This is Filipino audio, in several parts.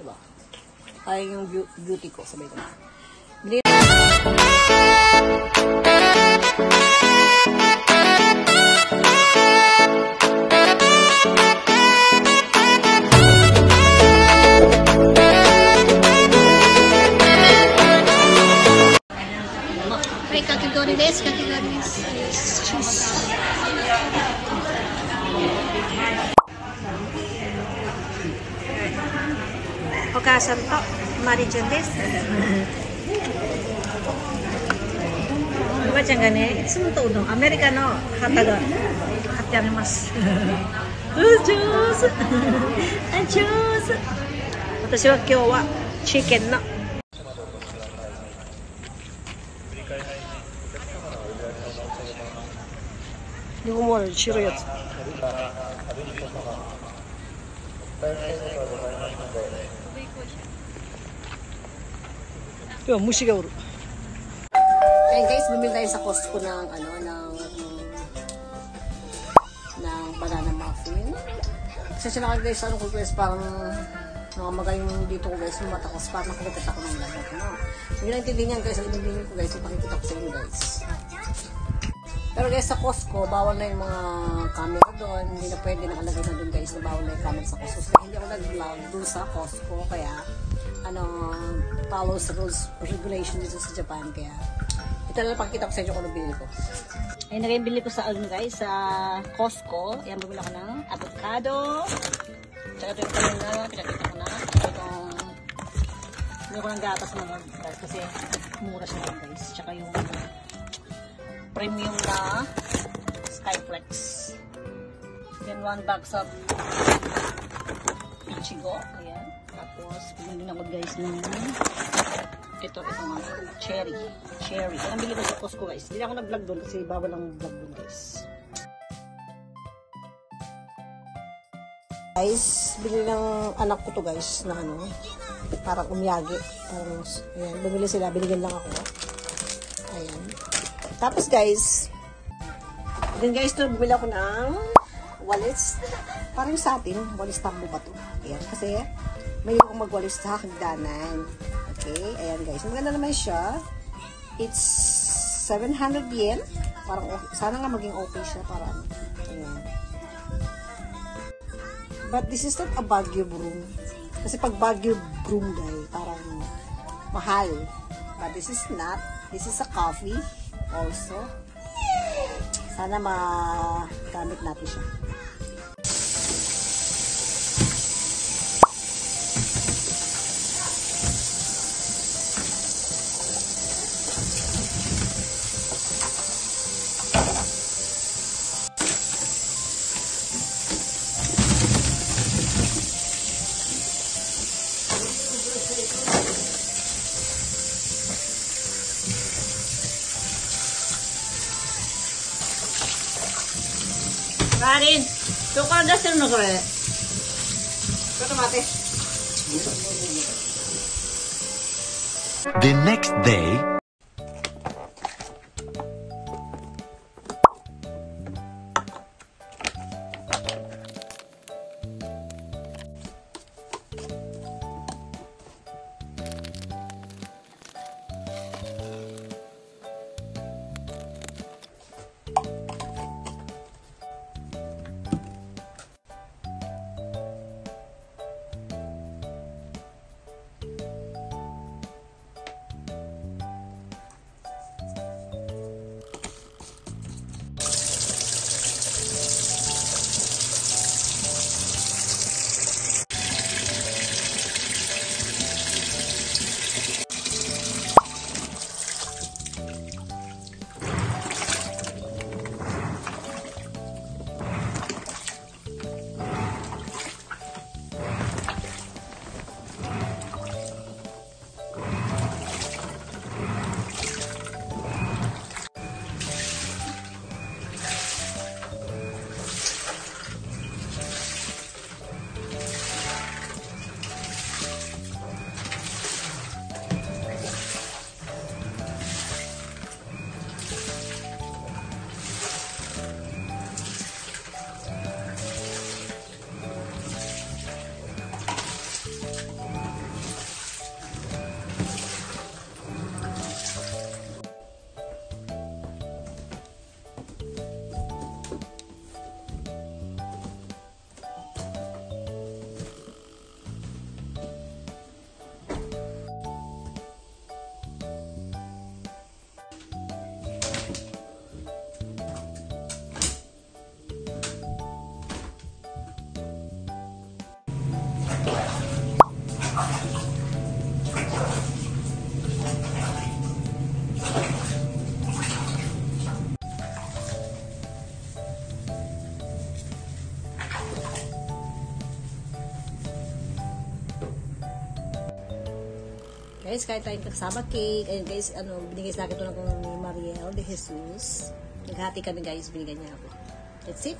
Diba? Kaya yung beauty ko, sabay ko. Ay, kakigori des. Cheese. Okasan to, Marijan des. Diba dyan gani? Itsumo to udon. Amerikano, hataga. Hatyamimasu. Juice! Juice! Watashi wa kyou wa chicken no. Hindi ko mo, shiro yatsu. Yo, mushi ga uru. Ayun guys, bumili tayo sa Costco ng banana muffin. Kasi siya na guys, ko guys, parang nakamaga yung dito ko guys, yung mata ko, parang nakalipat ako ng lahat. Hindi na intindihan guys, ang intindihan ko guys, yung pakikita ko sa inyo guys. Pero guys, sa Costco, bawal na yung mga camera doon. Hindi na pwede nakalagay na doon guys na bawal na yung camera sa Costco. So, hindi ako nag-vlog doon sa Costco. Kaya, follows rules, regulation dito sa Japan. Kaya, ito na lang pakikita ko sa inyo kung nabili ko. Ayun, nag-bili ko sa guys, sa Costco. Ayan, bumili ako ng avocado. Tsaka ito yung kanina, pinakita ko na. Bumili ko ng gatas mga guys kasi mura siya guys. Tsaka yung premium na Skyflex. Then 1 box of Ichigo. Ayan. Tapos, pinili na ko guys ng ito mga cherry. Ayan, bili ko sa Costco guys. Hindi ako nag-vlog doon kasi bawal ang vlog doon guys. Guys, bili ng anak ko to guys na parang umyagi. Parang, ayan, bumili sila. Binigyan lang ako. Ayan. Tapos guys, then guys, bumili ako ng wallets. Parang sa atin, walis tambo ba ito? Ayan, kasi may akong magwalis sa hagdanan. Okay, ayan guys. Maganda naman siya. It's 700 yen. Parang, sana nga maging okay siya. Parang, ayan. But this is not a Baguio broom. Kasi pag Baguio broom guys, parang mahal. But this is not. This is a coffee. Also, sana magamit natin siya. Karin, ito ka dasal na ko eh. Ito mate. The next day. Guys, kahit tayong kasama cake. Ayun guys, binigay sa akin ito ng ni Mariel de Jesus. Naghati kami guys, binigay niya ako. That's it.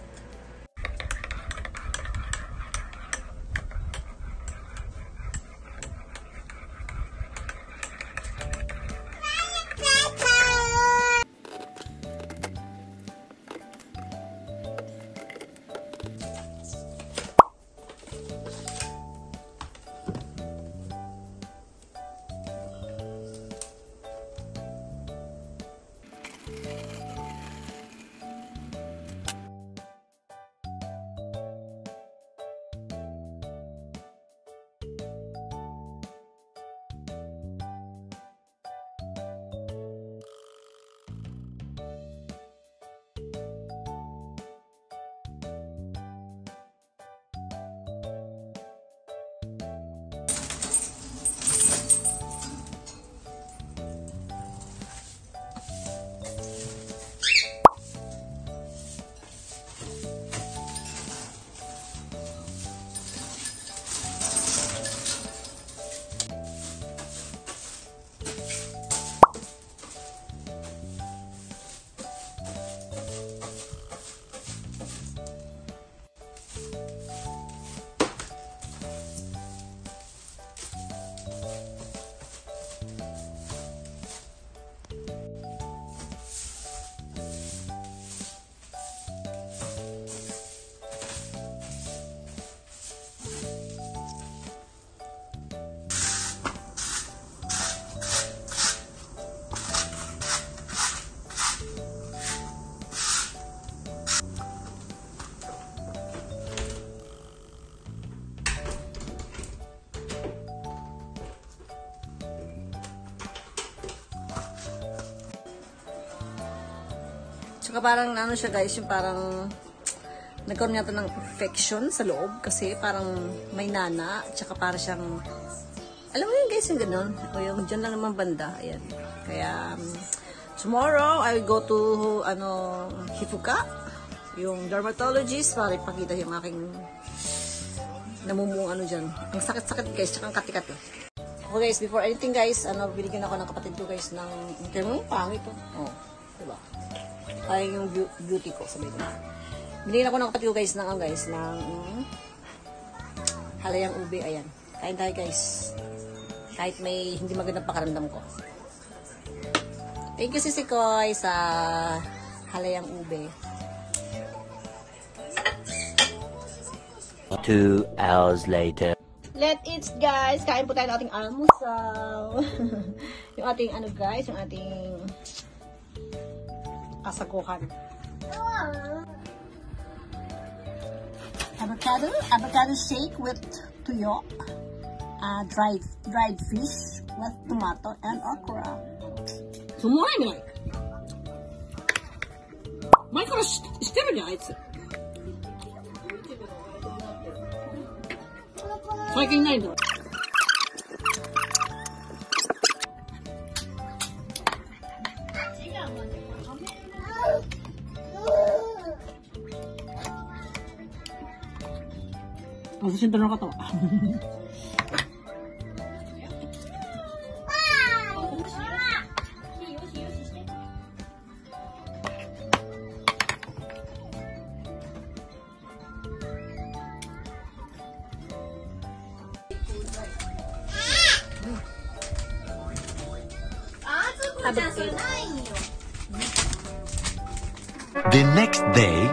Tsaka parang ano siya guys, yung parang nagkaroon yata ng infection sa loob kasi parang may nana, tsaka parang siyang, alam mo yun guys, yung ganun. O yung dyan lang naman banda, ayan. Kaya, tomorrow, I will go to, Hifuka, yung dermatologist, para ipakita yung aking namumuong dyan. Ang sakit-sakit guys, tsaka ang kati-kati. So guys, before anything guys, binigyan ako ng kapatid ko guys ng, pangit to. Oh, diba? Ay, yung beauty ko, sabi ko. Binigyan ako ng kapatid ko guys ng halayang ube, ayan. Kain tayo guys. Kahit may hindi magandang pakaramdam ko. Thank you Sisi Koy sa halayang ube. 2 hours later. Let's eat guys. Kain po tayo ng ating almusal. Yung ating guys, yung ating kasaguhan. Avocado shake with tuyo. Dried fish with tomato and okra. Sumorime.前からしてるね、あいつ。最近ないんだ。私のなかったわ。The next day.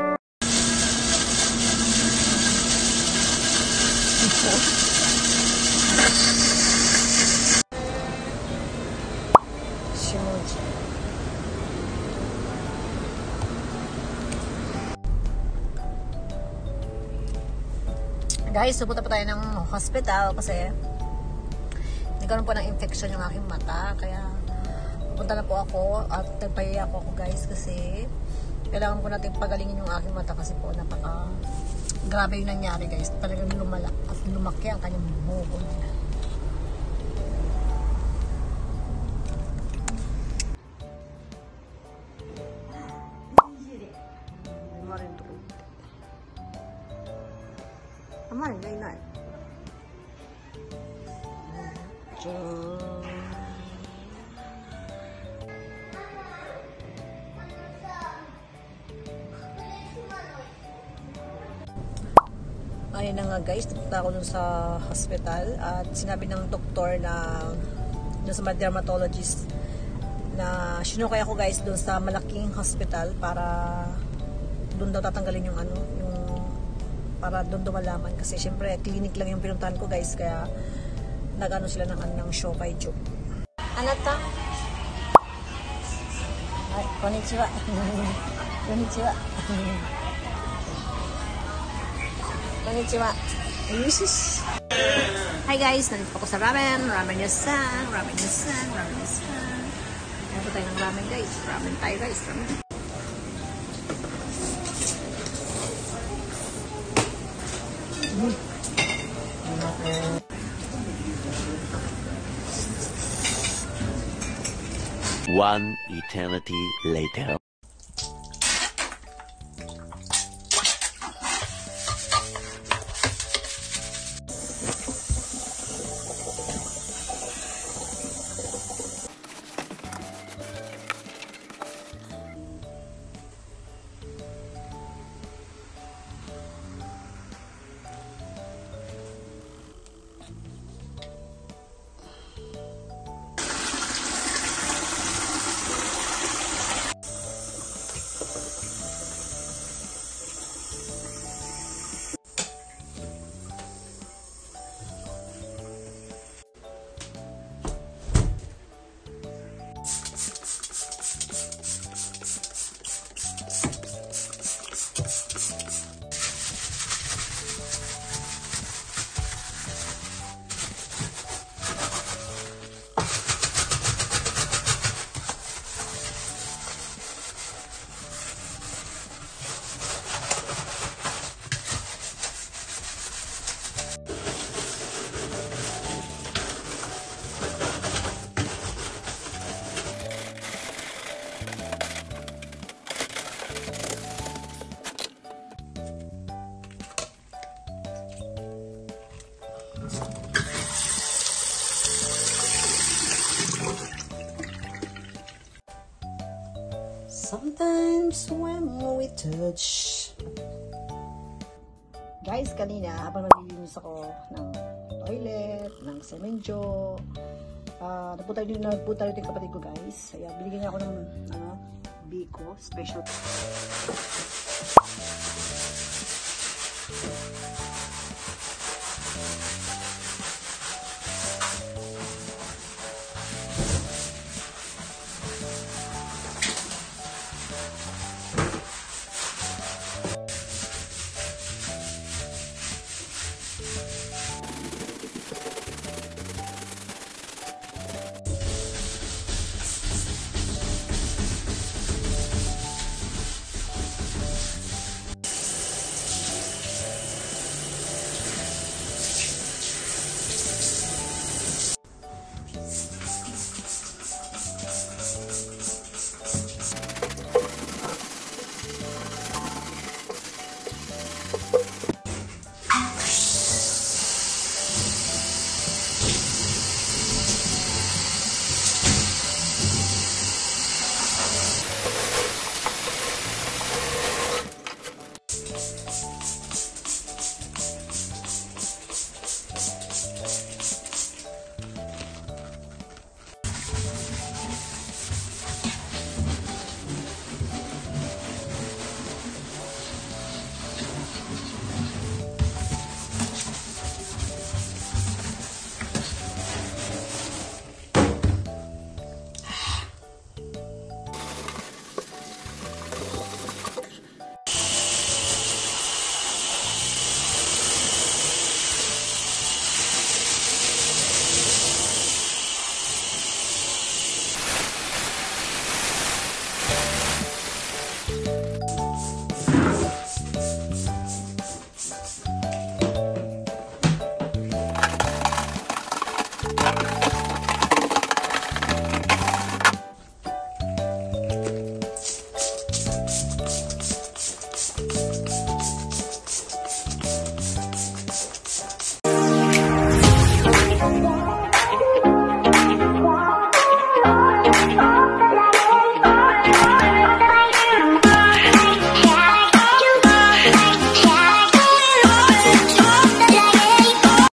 Guys, pupunta pa tayo ng hospital kasi nagkaroon po ng infection yung aking mata. Kaya pupunta na po ako at nagpahiya po ako guys kasi kailangan po natin pagalingin yung aking mata kasi po napaka grabe yung nangyari guys. Talagang lumala at lumaki ang kanyang buhok. Aman, gay na. Kanina nga guys, napunta ako dun sa hospital at sinabi ng doktor na dun sa dermatologist na sinukay ako guys dun sa malaking hospital para dun daw tatanggalin yung para dun malaman kasi syempre clinic lang yung pinuntahan ko guys, kaya nagano sila ng Shopee joke. Anata? Ay, konnichiwa. Konnichiwa. Konnichiwa. Yusus. Hi guys, nandito ako sa ramen. Ramen yasan. Ramen yasan. Ramen yasan. Ano tayo ng ramen guys? Ramen tayo guys. Ramen. One eternity later. Sometimes when we touch. Guys, kanina habang naglilinis ako ng toilet, ng semenyo, nagpunta rin yung kapatid ko guys. Kaya binigyan niya ako ng Biko special.